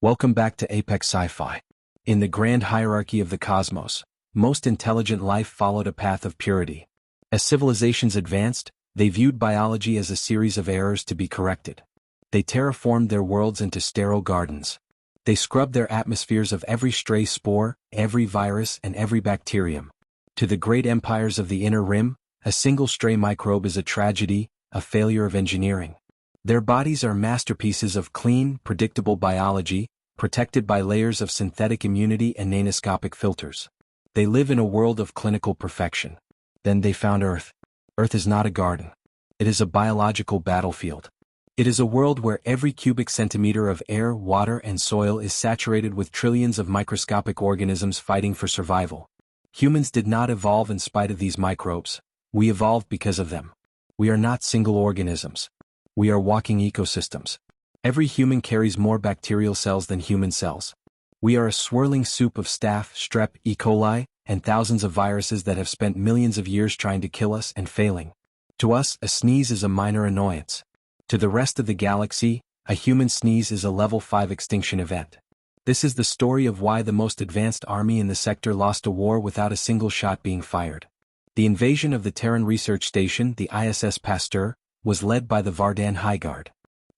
Welcome back to Apex Sci-Fi. In the grand hierarchy of the cosmos, most intelligent life followed a path of purity. As civilizations advanced, they viewed biology as a series of errors to be corrected. They terraformed their worlds into sterile gardens. They scrubbed their atmospheres of every stray spore, every virus, and every bacterium. To the great empires of the inner rim, a single stray microbe is a tragedy, a failure of engineering. Their bodies are masterpieces of clean, predictable biology, protected by layers of synthetic immunity and nanoscopic filters. They live in a world of clinical perfection. Then they found Earth. Earth is not a garden. It is a biological battlefield. It is a world where every cubic centimeter of air, water, and soil is saturated with trillions of microscopic organisms fighting for survival. Humans did not evolve in spite of these microbes. We evolved because of them. We are not single organisms. We are walking ecosystems. Every human carries more bacterial cells than human cells. We are a swirling soup of staph, strep, E. coli, and thousands of viruses that have spent millions of years trying to kill us and failing. To us, a sneeze is a minor annoyance. To the rest of the galaxy, a human sneeze is a level 5 extinction event. This is the story of why the most advanced army in the sector lost a war without a single shot being fired. The invasion of the Terran Research Station, the ISS Pasteur, was led by the Vardan Highguard.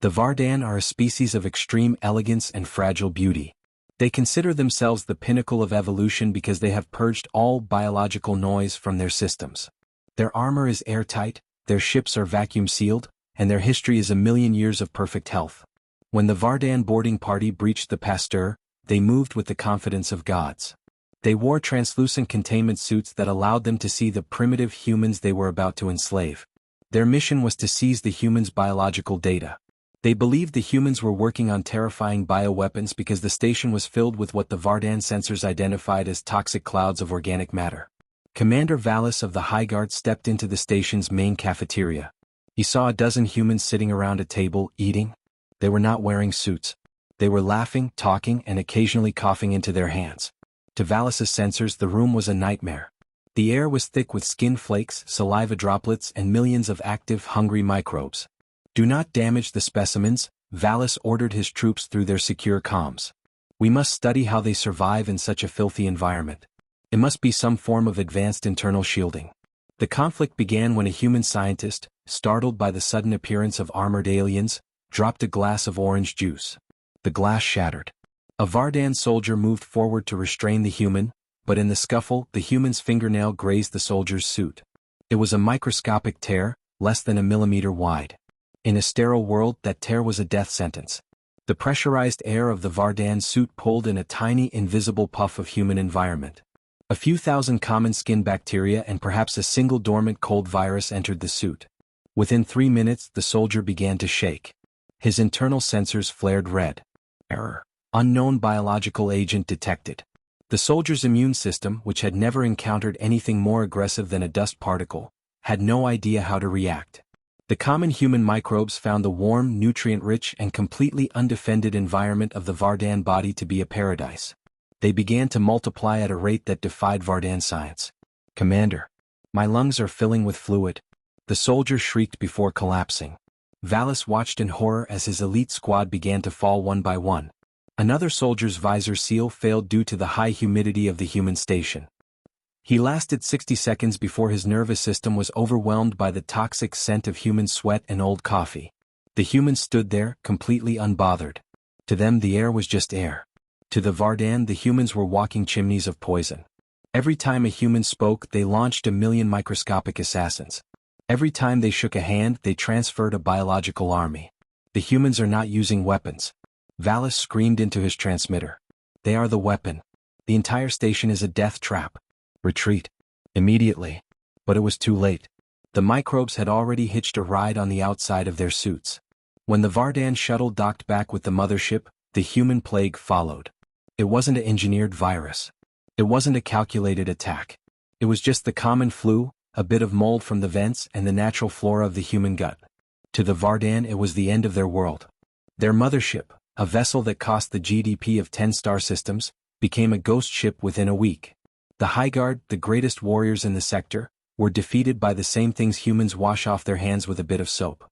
The Vardan are a species of extreme elegance and fragile beauty. They consider themselves the pinnacle of evolution because they have purged all biological noise from their systems. Their armor is airtight, their ships are vacuum-sealed, and their history is a million years of perfect health. When the Vardan boarding party breached the Pasteur, they moved with the confidence of gods. They wore translucent containment suits that allowed them to see the primitive humans they were about to enslave. Their mission was to seize the humans' biological data. They believed the humans were working on terrifying bioweapons because the station was filled with what the Vardan sensors identified as toxic clouds of organic matter. Commander Valis of the Highguard stepped into the station's main cafeteria. He saw a dozen humans sitting around a table, eating. They were not wearing suits. They were laughing, talking, and occasionally coughing into their hands. To Valis's sensors, the room was a nightmare. The air was thick with skin flakes, saliva droplets, and millions of active, hungry microbes. Do not damage the specimens, Valis ordered his troops through their secure comms. We must study how they survive in such a filthy environment. It must be some form of advanced internal shielding. The conflict began when a human scientist, startled by the sudden appearance of armored aliens, dropped a glass of orange juice. The glass shattered. A Vardan soldier moved forward to restrain the human, but in the scuffle, the human's fingernail grazed the soldier's suit. It was a microscopic tear, less than a millimeter wide. In a sterile world, that tear was a death sentence. The pressurized air of the Vardan suit pulled in a tiny invisible puff of human environment. A few thousand common skin bacteria and perhaps a single dormant cold virus entered the suit. Within 3 minutes, the soldier began to shake. His internal sensors flared red. Error. Unknown biological agent detected. The soldier's immune system, which had never encountered anything more aggressive than a dust particle, had no idea how to react. The common human microbes found the warm, nutrient-rich, and completely undefended environment of the Vardan body to be a paradise. They began to multiply at a rate that defied Vardan science. "Commander, my lungs are filling with fluid." The soldier shrieked before collapsing. Valis watched in horror as his elite squad began to fall one by one. Another soldier's visor seal failed due to the high humidity of the human station. He lasted 60 seconds before his nervous system was overwhelmed by the toxic scent of human sweat and old coffee. The humans stood there, completely unbothered. To them the air was just air. To the Vardan the humans were walking chimneys of poison. Every time a human spoke they launched a million microscopic assassins. Every time they shook a hand they transferred a biological army. The humans are not using weapons. Valis screamed into his transmitter. They are the weapon. The entire station is a death trap. Retreat. Immediately. But it was too late. The microbes had already hitched a ride on the outside of their suits. When the Vardan shuttle docked back with the mothership, the human plague followed. It wasn't an engineered virus. It wasn't a calculated attack. It was just the common flu, a bit of mold from the vents and the natural flora of the human gut. To the Vardan it was the end of their world. Their mothership, a vessel that cost the GDP of 10 star systems, became a ghost ship within a week. The Highguard, the greatest warriors in the sector, were defeated by the same things humans wash off their hands with a bit of soap.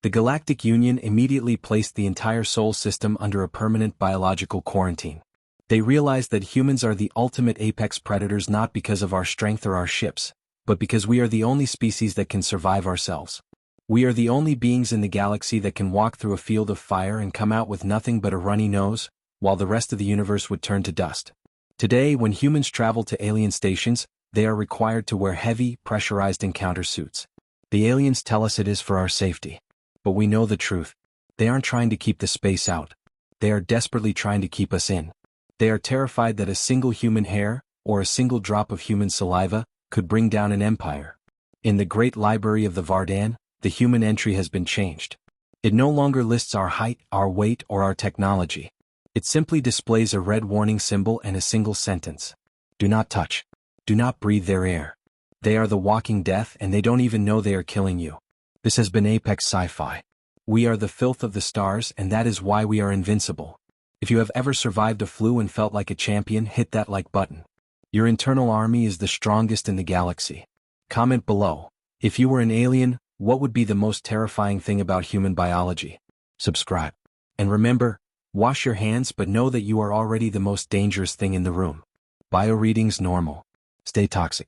The Galactic Union immediately placed the entire Sol system under a permanent biological quarantine. They realized that humans are the ultimate apex predators not because of our strength or our ships, but because we are the only species that can survive ourselves. We are the only beings in the galaxy that can walk through a field of fire and come out with nothing but a runny nose, while the rest of the universe would turn to dust. Today, when humans travel to alien stations, they are required to wear heavy, pressurized encounter suits. The aliens tell us it is for our safety. But we know the truth. They aren't trying to keep the space out. They are desperately trying to keep us in. They are terrified that a single human hair, or a single drop of human saliva, could bring down an empire. In the Great Library of the Vardan, the human entry has been changed. It no longer lists our height, our weight, or our technology. It simply displays a red warning symbol and a single sentence. Do not touch. Do not breathe their air. They are the walking death and they don't even know they are killing you. This has been Apex Sci-Fi. We are the filth of the stars and that is why we are invincible. If you have ever survived a flu and felt like a champion, hit that like button. Your internal army is the strongest in the galaxy. Comment below. If you were an alien, what would be the most terrifying thing about human biology? Subscribe. And remember, wash your hands but know that you are already the most dangerous thing in the room. Bio readings normal. Stay toxic.